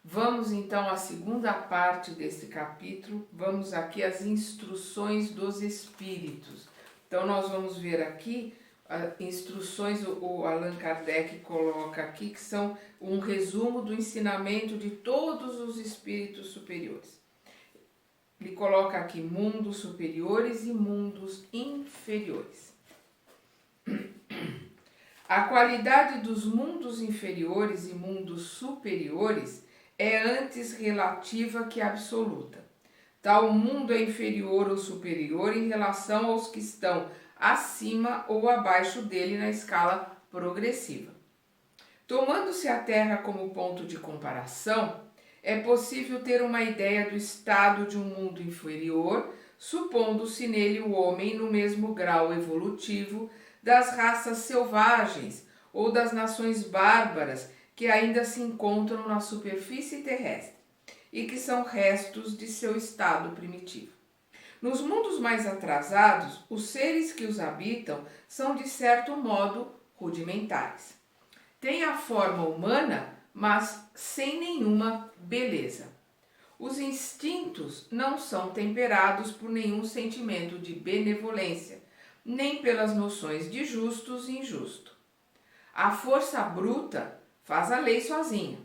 Vamos então à segunda parte desse capítulo, vamos aqui às instruções dos espíritos. Então nós vamos ver aqui instruções, o Allan Kardec coloca aqui, que são um resumo do ensinamento de todos os espíritos superiores. Ele coloca aqui mundos superiores e mundos inferiores. A qualidade dos mundos inferiores e mundos superiores é antes relativa que absoluta. Tal mundo é inferior ou superior em relação aos que estão acima ou abaixo dele na escala progressiva. Tomando-se a Terra como ponto de comparação, é possível ter uma ideia do estado de um mundo inferior, supondo-se nele o homem no mesmo grau evolutivo das raças selvagens ou das nações bárbaras que ainda se encontram na superfície terrestre e que são restos de seu estado primitivo. Nos mundos mais atrasados, os seres que os habitam são de certo modo rudimentares. Têm a forma humana, mas sem nenhuma beleza. Os instintos não são temperados por nenhum sentimento de benevolência, nem pelas noções de justos e injusto. A força bruta faz a lei sozinha.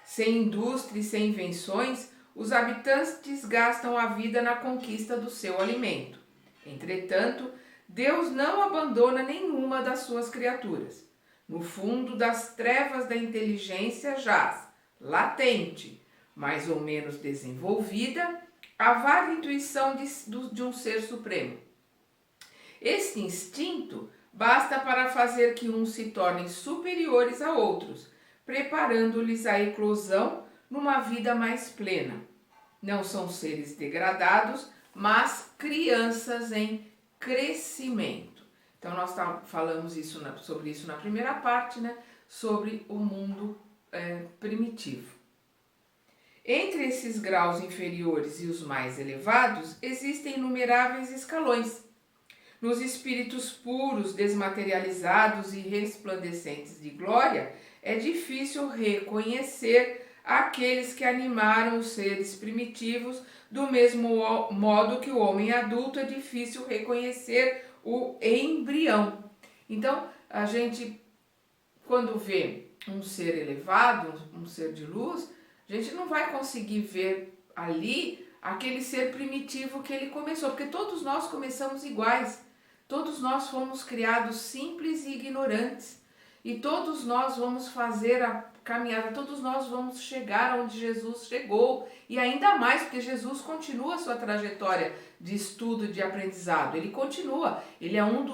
Sem indústria e sem invenções, os habitantes gastam a vida na conquista do seu alimento. Entretanto, Deus não abandona nenhuma das suas criaturas. No fundo das trevas da inteligência jaz, latente, mais ou menos desenvolvida, a vaga intuição de um ser supremo. Este instinto basta para fazer que uns se tornem superiores a outros, preparando-lhes a eclosão numa vida mais plena. Não são seres degradados, mas crianças em crescimento. Então nós falamos sobre isso na primeira parte, né? Sobre o mundo primitivo. Entre esses graus inferiores e os mais elevados, existem inumeráveis escalões. Nos espíritos puros, desmaterializados e resplandecentes de glória, é difícil reconhecer aqueles que animaram os seres primitivos, do mesmo modo que o homem adulto é difícil reconhecer o embrião. Então, a gente, quando vê um ser elevado, um ser de luz, a gente não vai conseguir ver ali aquele ser primitivo que ele começou, porque todos nós começamos iguais. Todos nós fomos criados simples e ignorantes. E todos nós vamos fazer a caminhada, todos nós vamos chegar onde Jesus chegou. E ainda mais, porque Jesus continua a sua trajetória de estudo e de aprendizado. Ele continua, ele é um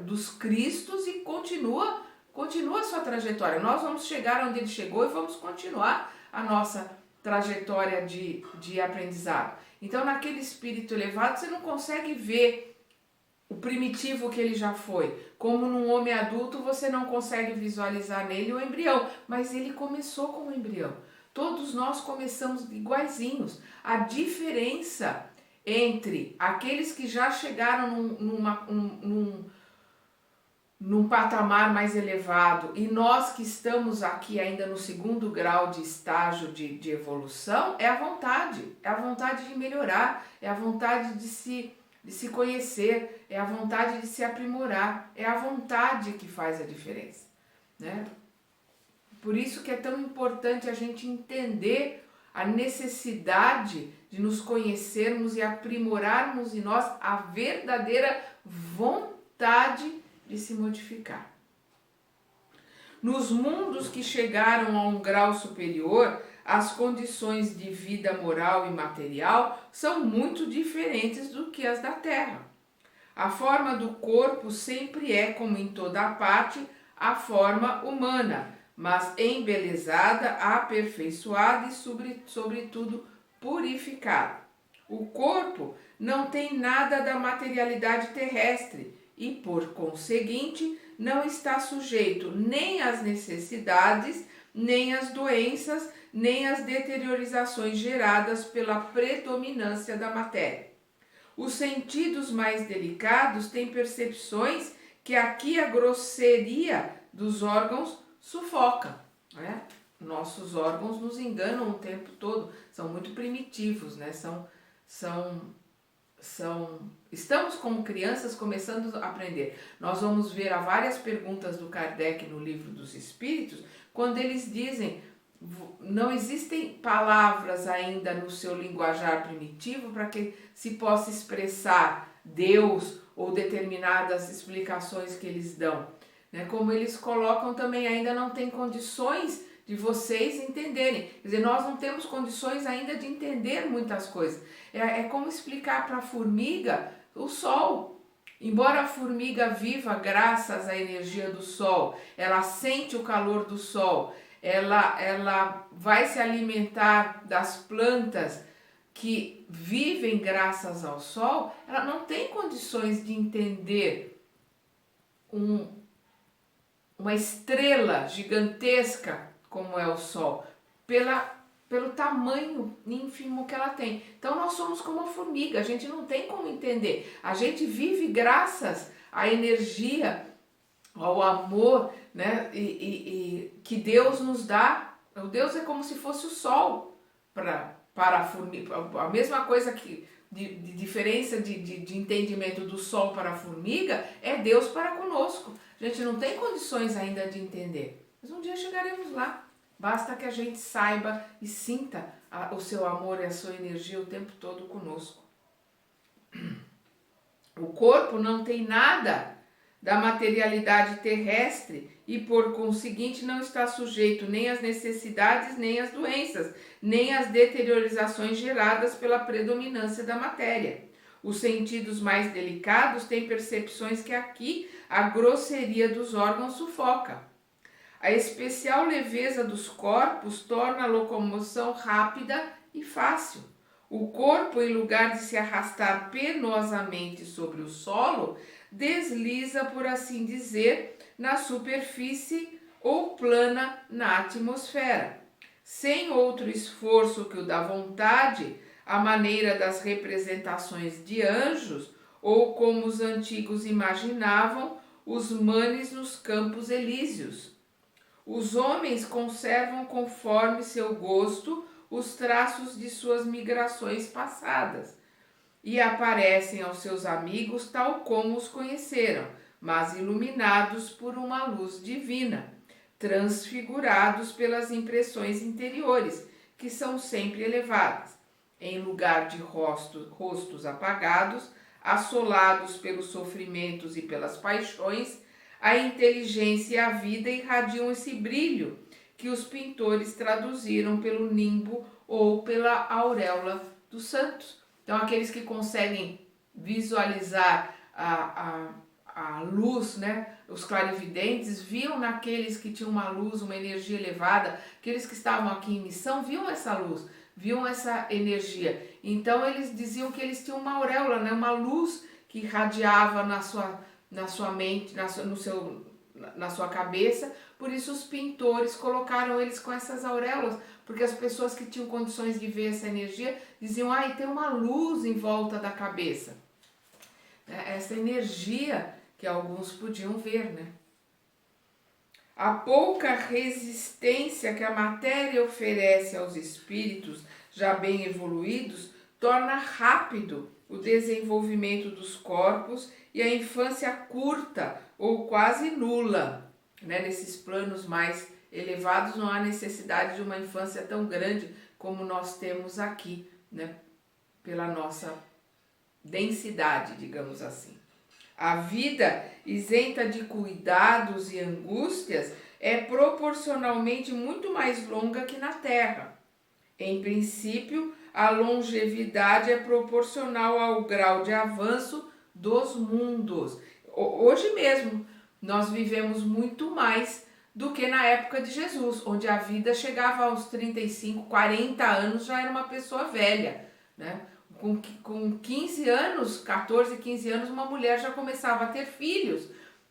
dos Cristos e continua a sua trajetória. Nós vamos chegar onde ele chegou e vamos continuar a nossa trajetória de aprendizado. Então, naquele espírito elevado, você não consegue ver o primitivo que ele já foi. Como num homem adulto, você não consegue visualizar nele o embrião, mas ele começou com o embrião. Todos nós começamos iguaizinhos. A diferença entre aqueles que já chegaram num patamar mais elevado e nós que estamos aqui ainda no segundo grau de estágio de evolução é a vontade de melhorar, é a vontade de se conhecer, é a vontade de se aprimorar, é a vontade que faz a diferença, né? Por isso que é tão importante a gente entender a necessidade de nos conhecermos e aprimorarmos em nós a verdadeira vontade de se modificar. Nos mundos que chegaram a um grau superior, as condições de vida moral e material são muito diferentes do que as da Terra. A forma do corpo sempre é, como em toda a parte, a forma humana, mas embelezada, aperfeiçoada e, sobretudo, purificada. O corpo não tem nada da materialidade terrestre e, por conseguinte, não está sujeito nem às necessidades, nem às doenças, nem às deteriorizações geradas pela predominância da matéria. Os sentidos mais delicados têm percepções que aqui a grosseria dos órgãos sufoca, né? nossos órgãos nos enganam o tempo todo, são muito primitivos, né? Estamos como crianças começando a aprender. Nós vamos ver há várias perguntas do Kardec no Livro dos Espíritos, quando eles dizem não existem palavras ainda no seu linguajar primitivo para que se possa expressar Deus ou determinadas explicações que eles dão. Né? Como eles colocam também, ainda não tem condições de vocês entenderem. Quer dizer, nós não temos condições ainda de entender muitas coisas. É como explicar para a formiga o sol. Embora a formiga viva graças à energia do sol, ela sente o calor do sol, ela vai se alimentar das plantas que vivem graças ao sol, ela não tem condições de entender uma estrela gigantesca como é o sol, pelo tamanho ínfimo que ela tem. Então nós somos como a formiga, a gente não tem como entender. A gente vive graças à energia, ao amor, né? E que Deus nos dá. O Deus é como se fosse o sol para a formiga. A mesma coisa que de diferença de entendimento do sol para a formiga é Deus para conosco. A gente não tem condições ainda de entender, mas um dia chegaremos lá. Basta que a gente saiba e sinta o seu amor e a sua energia o tempo todo conosco. O corpo não tem nada da materialidade terrestre e, por conseguinte, não está sujeito nem às necessidades, nem às doenças, nem às deteriorizações geradas pela predominância da matéria. Os sentidos mais delicados têm percepções que aqui a grosseria dos órgãos sufoca. A especial leveza dos corpos torna a locomoção rápida e fácil. O corpo, em lugar de se arrastar penosamente sobre o solo, desliza, por assim dizer, na superfície ou plana na atmosfera. Sem outro esforço que o da vontade, à maneira das representações de anjos, ou como os antigos imaginavam, os manes nos campos elíseos. Os homens conservam conforme seu gosto os traços de suas migrações passadas e aparecem aos seus amigos tal como os conheceram, mas iluminados por uma luz divina, transfigurados pelas impressões interiores, que são sempre elevadas. Em lugar de rostos apagados, assolados pelos sofrimentos e pelas paixões, a inteligência e a vida irradiam esse brilho que os pintores traduziram pelo nimbo ou pela auréola dos santos. Então, aqueles que conseguem visualizar a luz, né? Os clarividentes viam naqueles que tinham uma luz, uma energia elevada, aqueles que estavam aqui em missão viam essa luz, viam essa energia. Então, eles diziam que eles tinham uma auréola, né? Uma luz que irradiava na sua mente, na sua cabeça. Por isso os pintores colocaram eles com essas auréolas, porque as pessoas que tinham condições de ver essa energia diziam, tem uma luz em volta da cabeça. Essa energia que alguns podiam ver, né? A pouca resistência que a matéria oferece aos espíritos já bem evoluídos torna rápido o desenvolvimento dos corpos e a infância curta ou quase nula. Né? Nesses planos mais elevados não há necessidade de uma infância tão grande como nós temos aqui, né? Pela nossa densidade, digamos assim. A vida isenta de cuidados e angústias é proporcionalmente muito mais longa que na Terra. Em princípio, a longevidade é proporcional ao grau de avanço dos mundos. Hoje mesmo, nós vivemos muito mais do que na época de Jesus, onde a vida chegava aos 35, 40 anos, já era uma pessoa velha, né? Com 15 anos, 14, 15 anos, uma mulher já começava a ter filhos,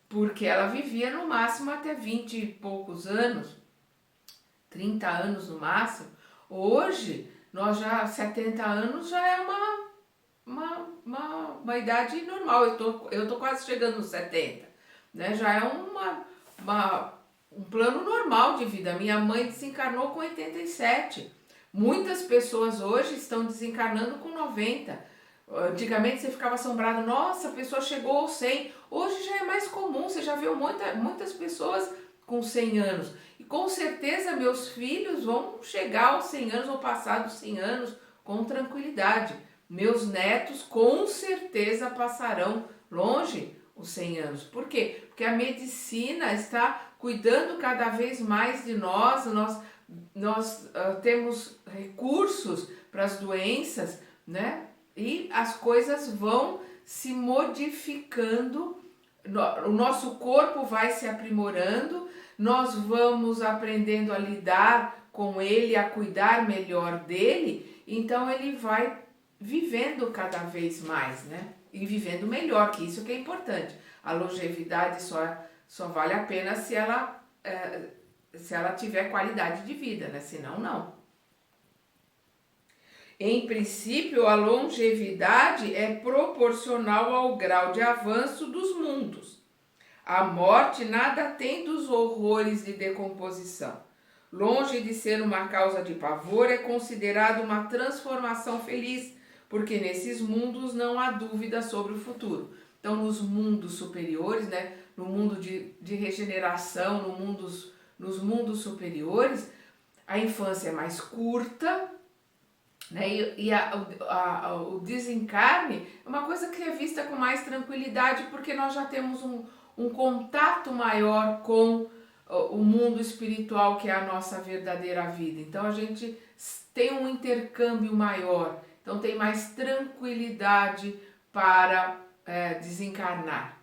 porque ela vivia no máximo até 20 e poucos anos, 30 anos no máximo. Hoje, nós já, 70 anos já é uma idade normal. Eu tô quase chegando nos 70, né? Já é um plano normal de vida. Minha mãe desencarnou com 87. Muitas pessoas hoje estão desencarnando com 90. Antigamente você ficava assombrado, nossa, a pessoa chegou aos 100. Hoje já é mais comum, você já viu muitas pessoas com 100 anos. E com certeza meus filhos vão chegar aos 100 anos ou passar dos 100 anos com tranquilidade. Meus netos com certeza passarão longe os 100 anos. Por quê? Porque a medicina está cuidando cada vez mais de nós temos recursos para as doenças, né? E as coisas vão se modificando, o nosso corpo vai se aprimorando, nós vamos aprendendo a lidar com ele, a cuidar melhor dele, então ele vai vivendo cada vez mais, né? E vivendo melhor, que isso que é importante. A longevidade só vale a pena se ela tiver qualidade de vida, né? Senão, não. Em princípio, a longevidade é proporcional ao grau de avanço dos mundos. A morte nada tem dos horrores de decomposição. Longe de ser uma causa de pavor, é considerado uma transformação feliz, porque nesses mundos não há dúvida sobre o futuro. Então, nos mundos superiores, né, no mundo de regeneração, nos mundos superiores, a infância é mais curta, né, o desencarne é uma coisa que é vista com mais tranquilidade, porque nós já temos um contato maior com o mundo espiritual, que é a nossa verdadeira vida. Então a gente tem um intercâmbio maior, então tem mais tranquilidade para desencarnar.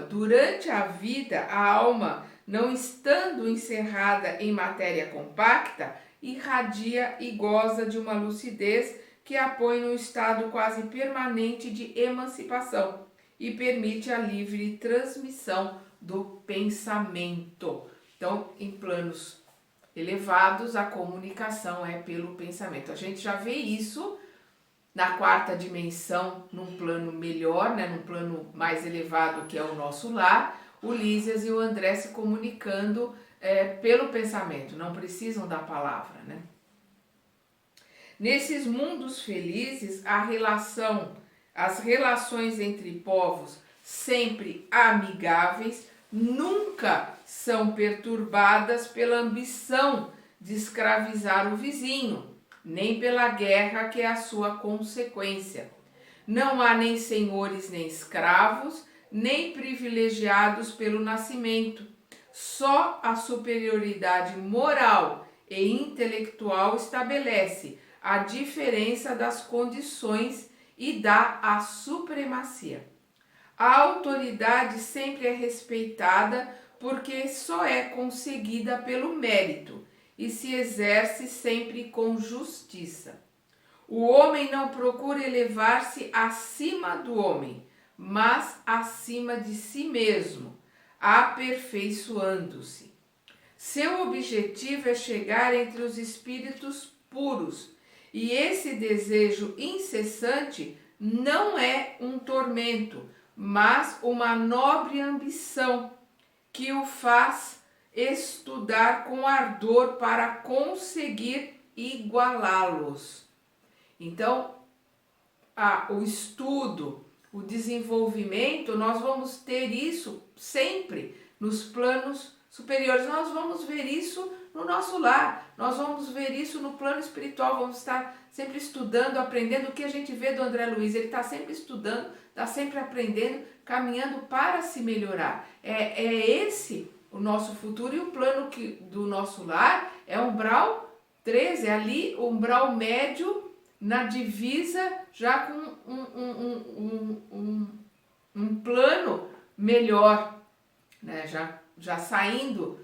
Durante a vida, a alma, não estando encerrada em matéria compacta, irradia e goza de uma lucidez que a põe num estado quase permanente de emancipação e permite a livre transmissão do pensamento. Então, em planos elevados, a comunicação é pelo pensamento. A gente já vê isso na quarta dimensão, num plano melhor, né, num plano mais elevado, que é o nosso lar, o Lísias e o André se comunicando pelo pensamento, não precisam da palavra, né? Nesses mundos felizes, as relações entre povos, sempre amigáveis, nunca são perturbadas pela ambição de escravizar o vizinho, nem pela guerra que é a sua consequência. Não há nem senhores nem escravos, nem privilegiados pelo nascimento. Só a superioridade moral e intelectual estabelece a diferença das condições e dá a supremacia. A autoridade sempre é respeitada porque só é conseguida pelo mérito e se exerce sempre com justiça. O homem não procura elevar-se acima do homem, mas acima de si mesmo, aperfeiçoando-se. Seu objetivo é chegar entre os espíritos puros, e esse desejo incessante não é um tormento, mas uma nobre ambição que o faz estudar com ardor para conseguir igualá-los. Então, o estudo, o desenvolvimento, nós vamos ter isso sempre nos planos superiores. Nós vamos ver isso no nosso lar, nós vamos ver isso no plano espiritual, vamos estar sempre estudando, aprendendo. O que a gente vê do André Luiz, ele está sempre estudando, está sempre aprendendo, caminhando para se melhorar. É esse o nosso futuro, e o plano do nosso lar é umbral 13, é ali o umbral médio na divisa, já com um plano melhor, né? Já saindo,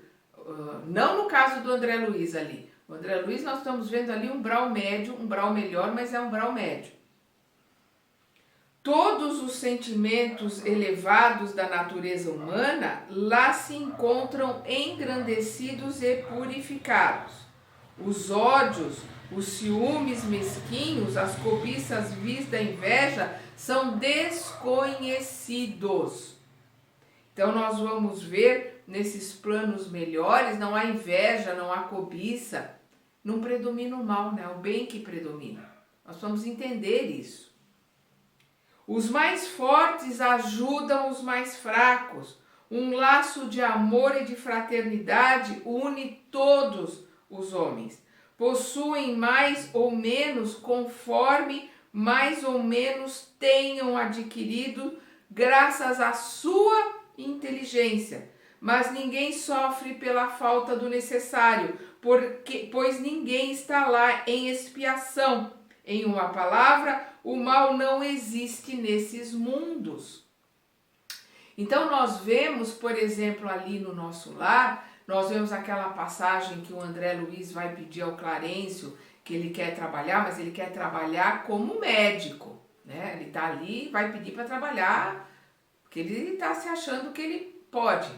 não no caso do André Luiz ali. O André Luiz nós estamos vendo ali um umbral médio, um umbral melhor, mas é um umbral médio. Todos os sentimentos elevados da natureza humana lá se encontram engrandecidos e purificados. Os ódios, os ciúmes mesquinhos, as cobiças vis da inveja são desconhecidos. Então nós vamos ver nesses planos melhores, não há inveja, não há cobiça, não predomina o mal, né? O bem que predomina. Nós vamos entender isso. Os mais fortes ajudam os mais fracos. Um laço de amor e de fraternidade une todos os homens. Possuem mais ou menos conforme mais ou menos tenham adquirido graças à sua inteligência. Mas ninguém sofre pela falta do necessário, pois ninguém está lá em expiação. Em uma palavra, o mal não existe nesses mundos. Então nós vemos, por exemplo, ali no nosso lar, nós vemos aquela passagem que o André Luiz vai pedir ao Clarencio, que ele quer trabalhar, mas ele quer trabalhar como médico, né? Ele está ali, vai pedir para trabalhar, porque ele está se achando que ele pode.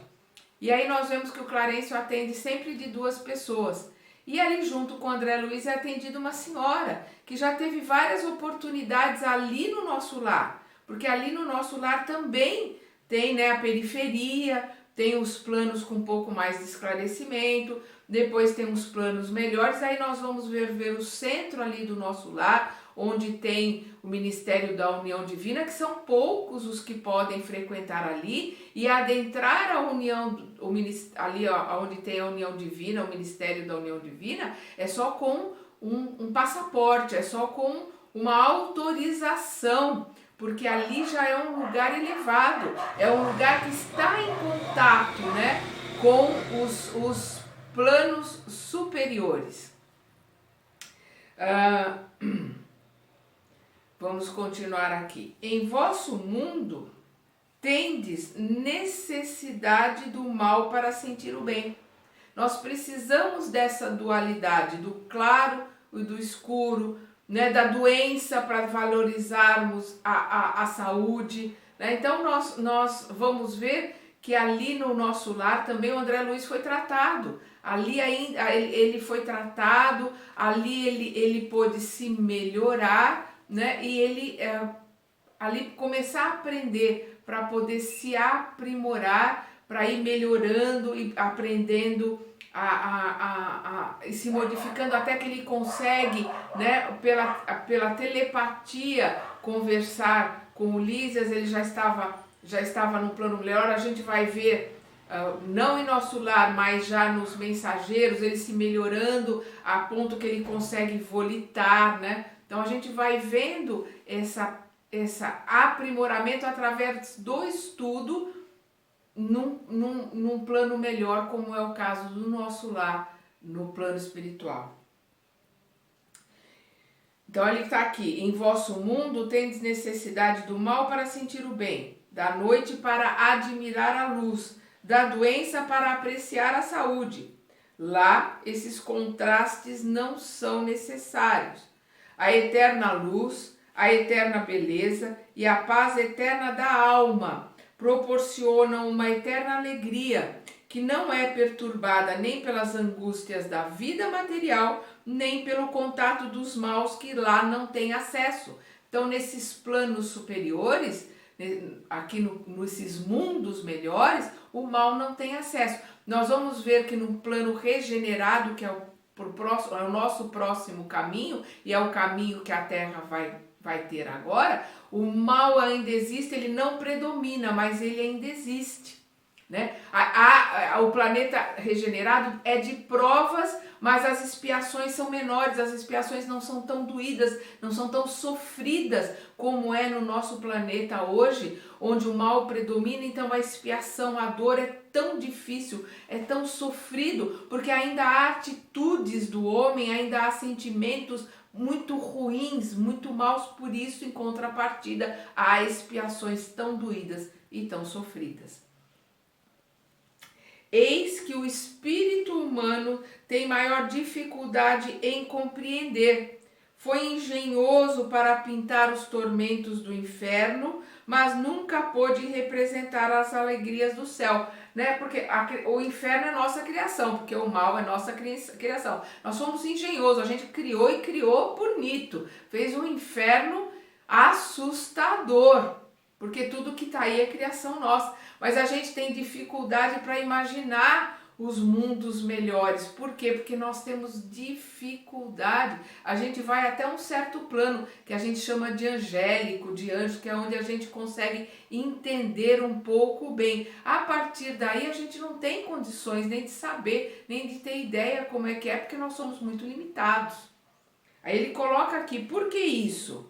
E aí nós vemos que o Clarencio atende sempre de 2 pessoas. E ali junto com o André Luiz é atendida uma senhora, que já teve várias oportunidades ali no nosso lar, porque ali no nosso lar também tem, né, a periferia, tem os planos com um pouco mais de esclarecimento, depois tem uns planos melhores, aí nós vamos ver o centro ali do nosso lar, onde tem o Ministério da União Divina, que são poucos os que podem frequentar ali, e adentrar a União, ali onde tem a União Divina, o Ministério da União Divina, é só com um passaporte, é só com uma autorização, porque ali já é um lugar elevado, é um lugar que está em contato, né, com os planos superiores. Vamos continuar aqui. Em vosso mundo tendes necessidade do mal para sentir o bem. Nós precisamos dessa dualidade, do claro e do escuro, né, da doença para valorizarmos a saúde, né? Então nós vamos ver que ali no nosso lar também o André Luiz foi tratado, ali ainda ele foi tratado, ali ele pôde se melhorar, né? E ele ali começar a aprender para poder se aprimorar, para ir melhorando e aprendendo e se modificando até que ele consegue, né, pela telepatia conversar com o Lísias. Ele já estava no plano melhor. A gente vai ver, não em nosso lar, mas já nos mensageiros, ele se melhorando a ponto que ele consegue volitar, né? Então a gente vai vendo esse aprimoramento através do estudo num plano melhor, como é o caso do nosso lar, no plano espiritual. Então ele está aqui: em vosso mundo tendes necessidade do mal para sentir o bem, da noite para admirar a luz, da doença para apreciar a saúde. Lá esses contrastes não são necessários. A eterna luz, a eterna beleza e a paz eterna da alma proporcionam uma eterna alegria que não é perturbada nem pelas angústias da vida material, nem pelo contato dos maus que lá não têm acesso. Então, nesses planos superiores, aqui nesses mundos melhores, o mal não tem acesso. Nós vamos ver que num plano regenerado, que é o nosso próximo caminho, e é o caminho que a Terra vai ter agora, o mal ainda existe, ele não predomina, mas ele ainda existe, né? O planeta regenerado é de provas, mas as expiações são menores, as expiações não são tão doídas, não são tão sofridas como é no nosso planeta hoje, onde o mal predomina. Então a expiação, a dor é tão difícil, é tão sofrido, porque ainda há atitudes do homem, ainda há sentimentos muito ruins, muito maus. Por isso, em contrapartida, há expiações tão doídas e tão sofridas. Eis que o espírito humano tem maior dificuldade em compreender. Foi engenhoso para pintar os tormentos do inferno, mas nunca pôde representar as alegrias do céu, né? Porque o inferno é nossa criação, porque o mal é nossa criação. Nós somos engenhosos, a gente criou e criou bonito. Fez um inferno assustador, porque tudo que está aí é criação nossa. Mas a gente tem dificuldade para imaginar os mundos melhores. Por quê? Porque nós temos dificuldade. A gente vai até um certo plano que a gente chama de angélico, de anjo, que é onde a gente consegue entender um pouco bem. A partir daí a gente não tem condições nem de saber, nem de ter ideia como é que é, porque nós somos muito limitados. Aí ele coloca aqui, por que isso?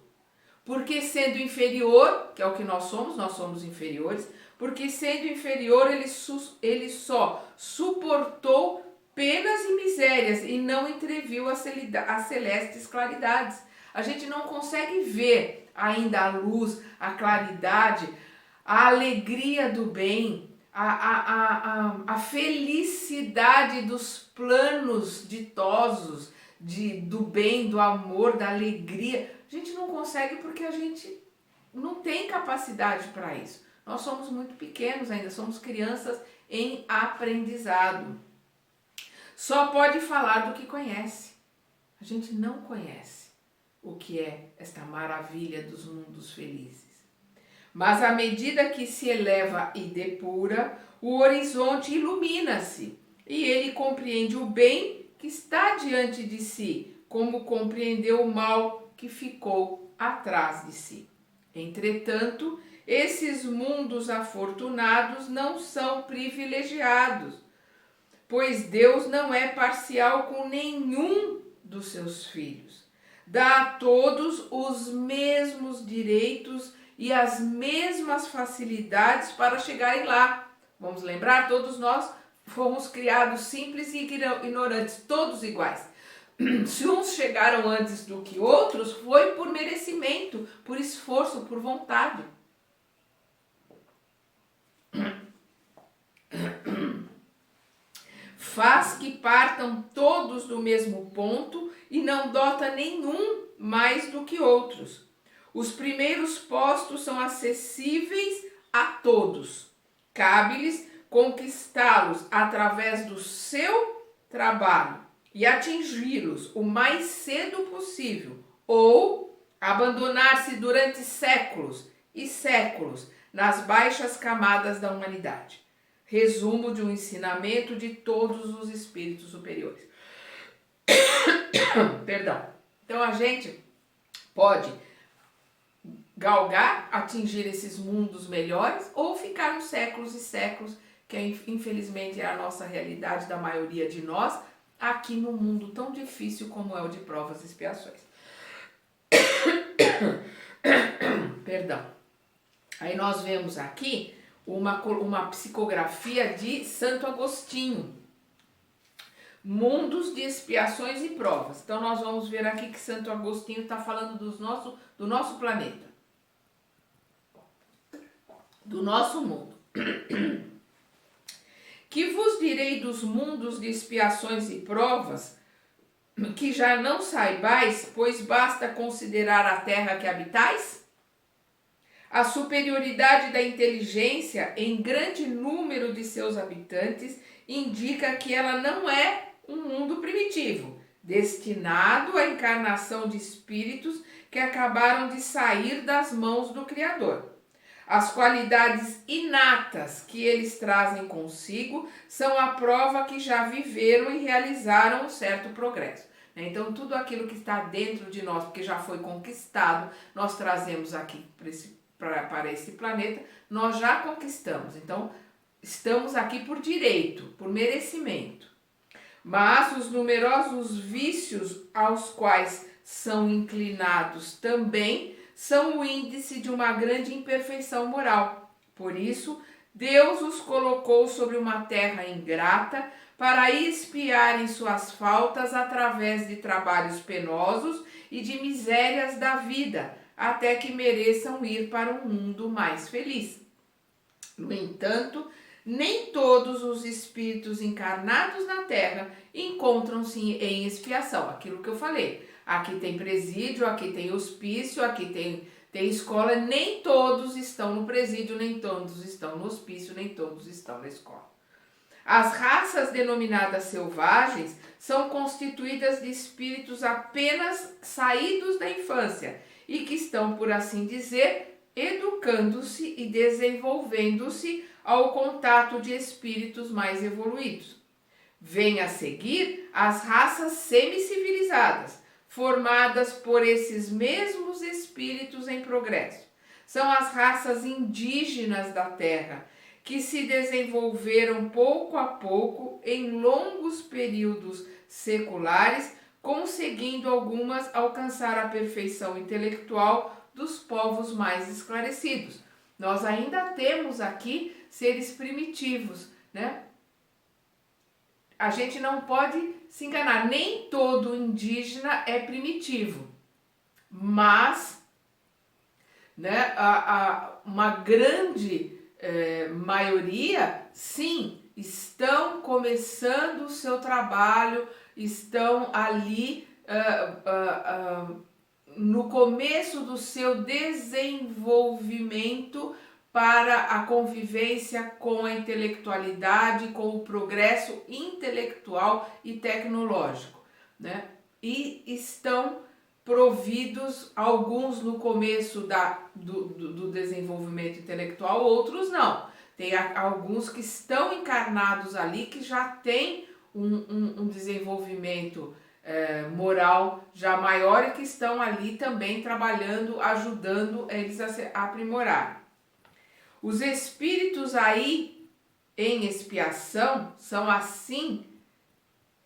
Porque sendo inferior, que é o que nós somos inferiores, porque sendo inferior ele só suportou penas e misérias e não entreviu as celestes claridades. A gente não consegue ver ainda a luz, a claridade, a alegria do bem, a felicidade dos planos ditosos, do bem, do amor, da alegria. A gente não consegue porque a gente não tem capacidade para isso. Nós somos muito pequenos ainda, somos crianças em aprendizado. Só pode falar do que conhece. A gente não conhece o que é esta maravilha dos mundos felizes. Mas à medida que se eleva e depura, o horizonte ilumina-se e ele compreende o bem que está diante de si, como compreendeu o mal que ficou atrás de si. Entretanto, esses mundos afortunados não são privilegiados, pois Deus não é parcial com nenhum dos seus filhos. Dá a todos os mesmos direitos e as mesmas facilidades para chegarem lá. Vamos lembrar, todos nós fomos criados simples e ignorantes, todos iguais. Se uns chegaram antes do que outros, foi por merecimento, por esforço, por vontade. Faz que partam todos do mesmo ponto e não dota nenhum mais do que outros. Os primeiros postos são acessíveis a todos. Cabe-lhes conquistá-los através do seu trabalho e atingi-los o mais cedo possível, ou abandonar-se durante séculos e séculos nas baixas camadas da humanidade. Resumo de um ensinamento de todos os espíritos superiores. Perdão. Então a gente pode galgar, atingir esses mundos melhores ou ficar nos séculos e séculos, que infelizmente é a nossa realidade da maioria de nós, aqui no mundo tão difícil como é o de provas e expiações. Perdão. Aí nós vemos aqui uma psicografia de Santo Agostinho. Mundos de expiações e provas. Então nós vamos ver aqui que Santo Agostinho está falando do nosso planeta. Do nosso mundo. Que vos direi dos mundos de expiações e provas, que já não saibais, pois basta considerar a terra que habitais? A superioridade da inteligência em grande número de seus habitantes indica que ela não é um mundo primitivo, destinado à encarnação de espíritos que acabaram de sair das mãos do Criador. As qualidades inatas que eles trazem consigo são a prova que já viveram e realizaram um certo progresso. Então, tudo aquilo que está dentro de nós, porque já foi conquistado, nós trazemos aqui para esse planeta, nós já conquistamos. Então, estamos aqui por direito, por merecimento. Mas os numerosos vícios aos quais são inclinados também são o índice de uma grande imperfeição moral. Por isso, Deus os colocou sobre uma terra ingrata para expiarem suas faltas através de trabalhos penosos e de misérias da vida, até que mereçam ir para um mundo mais feliz. No entanto, nem todos os espíritos encarnados na Terra encontram-se em expiação. Aquilo que eu falei. Aqui tem presídio, aqui tem hospício, aqui tem escola. Nem todos estão no presídio, nem todos estão no hospício, nem todos estão na escola. As raças denominadas selvagens são constituídas de espíritos apenas saídos da infância e que estão, por assim dizer, educando-se e desenvolvendo-se ao contato de espíritos mais evoluídos. Vem a seguir as raças semicivilizadas, formadas por esses mesmos espíritos em progresso. São as raças indígenas da Terra, que se desenvolveram pouco a pouco em longos períodos seculares, conseguindo algumas alcançar a perfeição intelectual dos povos mais esclarecidos. Nós ainda temos aqui seres primitivos, né? A gente não pode se enganar, nem todo indígena é primitivo, mas, né, uma grande maioria, sim, estão começando o seu trabalho, estão ali no começo do seu desenvolvimento para a convivência com a intelectualidade, com o progresso intelectual e tecnológico, né? E estão providos, alguns no começo do desenvolvimento intelectual, outros não. Tem alguns que estão encarnados ali, que já têm um desenvolvimento moral já maior e que estão ali também trabalhando, ajudando eles a se aprimorar. Os espíritos aí em expiação são assim,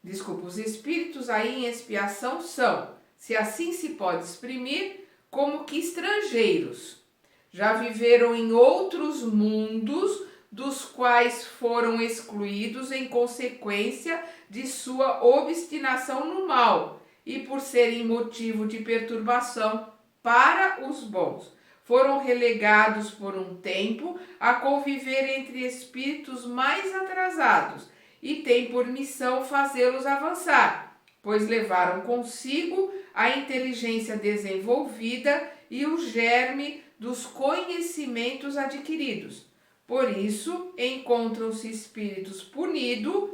os espíritos aí em expiação são, se assim se pode exprimir, como que estrangeiros. Já viveram em outros mundos, dos quais foram excluídos em consequência de sua obstinação no mal e por serem motivo de perturbação para os bons. Foram relegados por um tempo a conviver entre espíritos mais atrasados e tem por missão fazê-los avançar, pois levaram consigo a inteligência desenvolvida e o germe dos conhecimentos adquiridos. Por isso, encontram-se espíritos punidos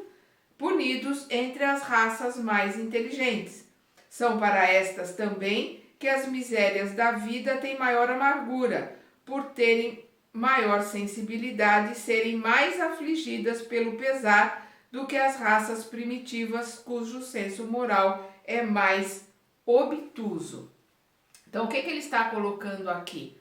entre as raças mais inteligentes. São para estas também que as misérias da vida têm maior amargura, por terem maior sensibilidade e serem mais afligidas pelo pesar do que as raças primitivas, cujo senso moral é mais obtuso. Então, o que ele está colocando aqui?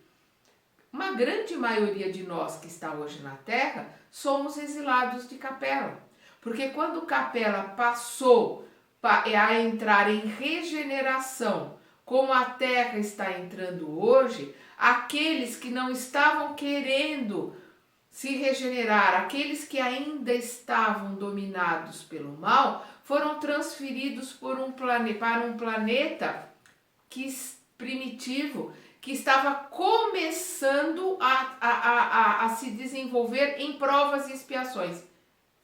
Uma grande maioria de nós que está hoje na Terra somos exilados de Capela, porque quando Capela passou a entrar em regeneração, como a Terra está entrando hoje, aqueles que não estavam querendo se regenerar, aqueles que ainda estavam dominados pelo mal, foram transferidos para um planeta primitivo, que estava começando a se desenvolver em provas e expiações,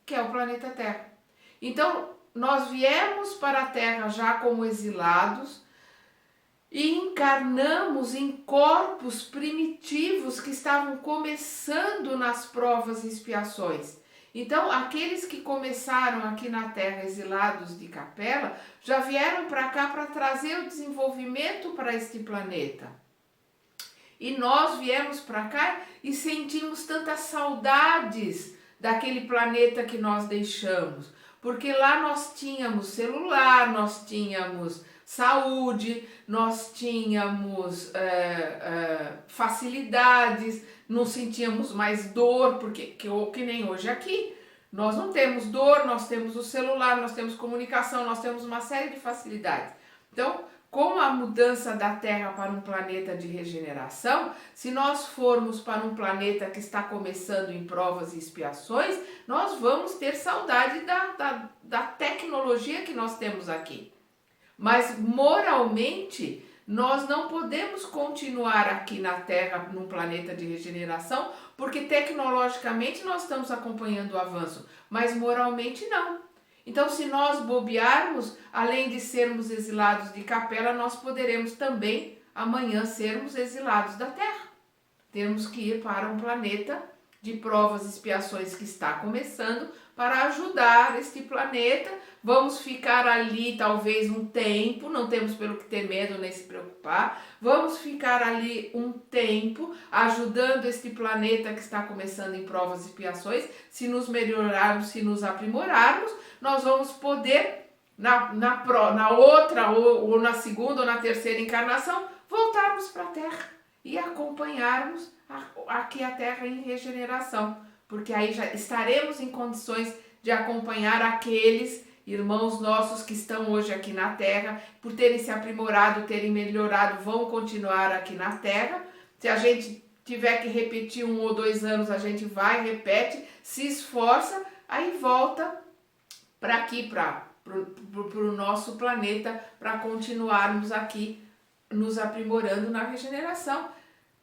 que é o planeta Terra. Então, nós viemos para a Terra já como exilados e encarnamos em corpos primitivos que estavam começando nas provas e expiações. Então, aqueles que começaram aqui na Terra exilados de Capela, já vieram para cá para trazer o desenvolvimento para este planeta. E nós viemos para cá e sentimos tantas saudades daquele planeta que nós deixamos. Porque lá nós tínhamos celular, nós tínhamos saúde, nós tínhamos facilidades, não sentíamos mais dor, porque que nem hoje aqui. Nós não temos dor, nós temos o celular, nós temos comunicação, nós temos uma série de facilidades. Então, com a mudança da Terra para um planeta de regeneração, se nós formos para um planeta que está começando em provas e expiações, nós vamos ter saudade da tecnologia que nós temos aqui. Mas moralmente, nós não podemos continuar aqui na Terra, num planeta de regeneração, porque tecnologicamente nós estamos acompanhando o avanço, mas moralmente não. Então, se nós bobearmos, além de sermos exilados de Capela, nós poderemos também amanhã sermos exilados da Terra. Temos que ir para um planeta de provas e expiações que está começando, para ajudar este planeta. Vamos ficar ali talvez um tempo, não temos pelo que ter medo nem se preocupar. Vamos ficar ali um tempo ajudando este planeta que está começando em provas e expiações. Se nos melhorarmos, se nos aprimorarmos, nós vamos poder na outra ou na segunda ou na terceira encarnação voltarmos para a Terra e acompanharmos aqui a Terra em regeneração, porque aí já estaremos em condições de acompanhar aqueles irmãos nossos que estão hoje aqui na Terra, por terem se aprimorado, terem melhorado, vão continuar aqui na Terra. Se a gente tiver que repetir 1 ou 2 anos, a gente vai, repete, se esforça, aí volta para aqui, para o nosso planeta, para continuarmos aqui nos aprimorando na regeneração.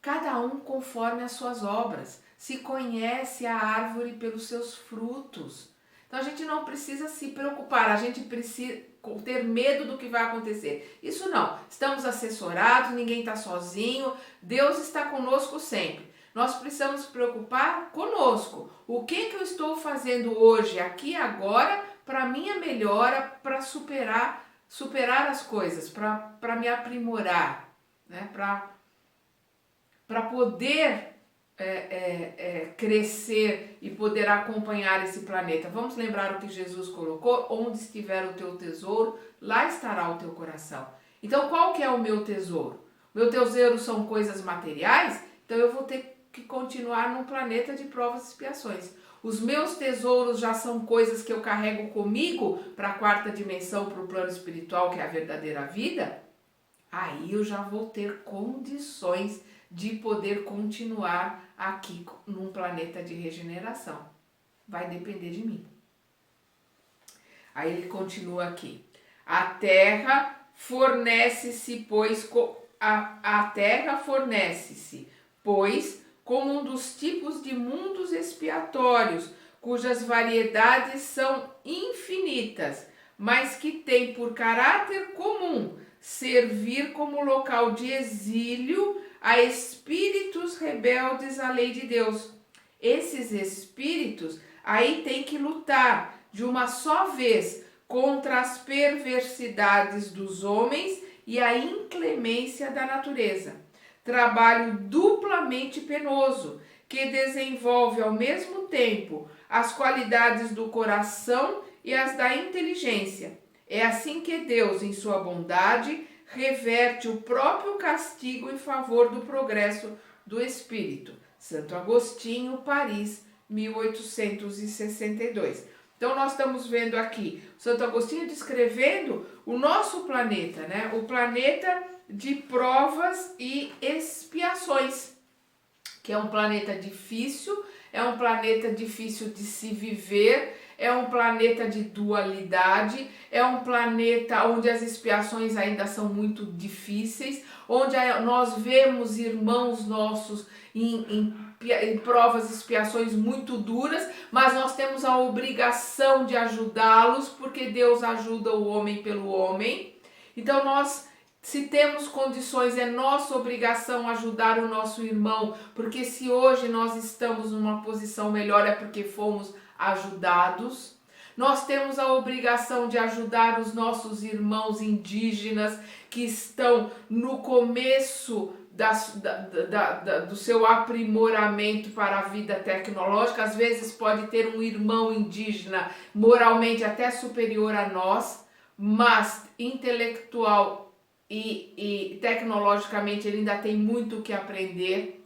Cada um conforme as suas obras. Se conhece a árvore pelos seus frutos. Então a gente não precisa se preocupar, a gente precisa ter medo do que vai acontecer. Isso não, estamos assessorados, ninguém está sozinho, Deus está conosco sempre. Nós precisamos nos preocupar conosco. O que eu estou fazendo hoje, aqui agora, para minha melhora, para superar as coisas, para me aprimorar, né? Para poder crescer e poder acompanhar esse planeta. Vamos lembrar o que Jesus colocou: onde estiver o teu tesouro, lá estará o teu coração. Então, qual que é o meu tesouro? Meu tesouro são coisas materiais, então eu vou ter que continuar num planeta de provas e expiações. Os meus tesouros já são coisas que eu carrego comigo para a 4ª dimensão, para o plano espiritual, que é a verdadeira vida. Aí eu já vou ter condições de poder continuar aqui num planeta de regeneração. Vai depender de mim. Aí ele continua aqui. A terra fornece-se, pois, como um dos tipos de mundos expiatórios, cujas variedades são infinitas, mas que tem por caráter comum servir como local de exílio a espíritos rebeldes à lei de Deus. Esses espíritos aí têm que lutar de uma só vez contra as perversidades dos homens e a inclemência da natureza. Trabalho duplamente penoso, que desenvolve ao mesmo tempo as qualidades do coração e as da inteligência. É assim que Deus, em sua bondade, reverte o próprio castigo em favor do progresso do espírito. Santo Agostinho, Paris, 1862. Então nós estamos vendo aqui Santo Agostinho descrevendo o nosso planeta, né? O planeta de provas e expiações, que é um planeta difícil, de se viver, é um planeta de dualidade, é um planeta onde as expiações ainda são muito difíceis, onde nós vemos irmãos nossos em provas e expiações muito duras, mas nós temos a obrigação de ajudá-los, porque Deus ajuda o homem pelo homem. Então se temos condições, é nossa obrigação ajudar o nosso irmão, porque se hoje nós estamos numa posição melhor é porque fomos ajudados. Nós temos a obrigação de ajudar os nossos irmãos indígenas que estão no começo do seu aprimoramento para a vida tecnológica. Às vezes pode ter um irmão indígena moralmente até superior a nós, mas intelectual e tecnologicamente ele ainda tem muito o que aprender.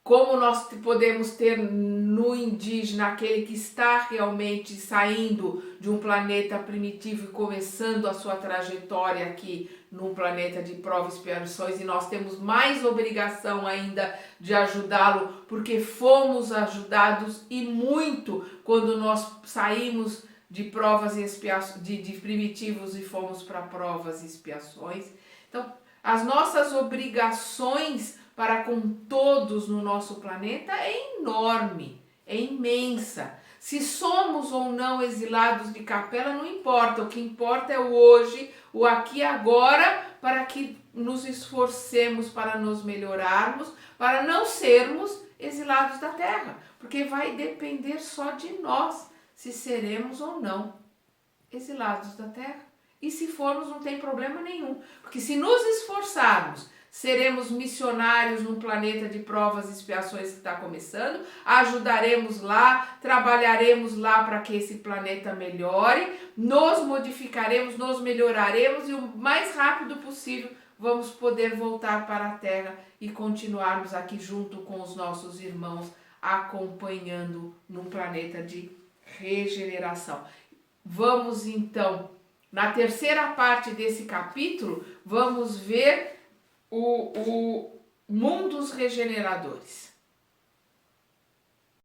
Como nós podemos ter no indígena aquele que está realmente saindo de um planeta primitivo e começando a sua trajetória aqui num planeta de provas e expiações, e nós temos mais obrigação ainda de ajudá-lo, porque fomos ajudados e muito quando nós saímos de provas e expiações, de primitivos e fomos para provas e expiações. Então, as nossas obrigações para com todos no nosso planeta é enorme, é imensa. Se somos ou não exilados de capela, não importa. O que importa é o hoje, o aqui e agora, para que nos esforcemos para nos melhorarmos, para não sermos exilados da terra, porque vai depender só de nós se seremos ou não exilados da terra. E se formos, não tem problema nenhum, porque se nos esforçarmos, seremos missionários no planeta de provas e expiações que está começando, ajudaremos lá, trabalharemos lá para que esse planeta melhore, nos modificaremos, nos melhoraremos e o mais rápido possível vamos poder voltar para a Terra e continuarmos aqui junto com os nossos irmãos, acompanhando num planeta de regeneração. Vamos então, na terceira parte desse capítulo, vamos ver o mundos regeneradores.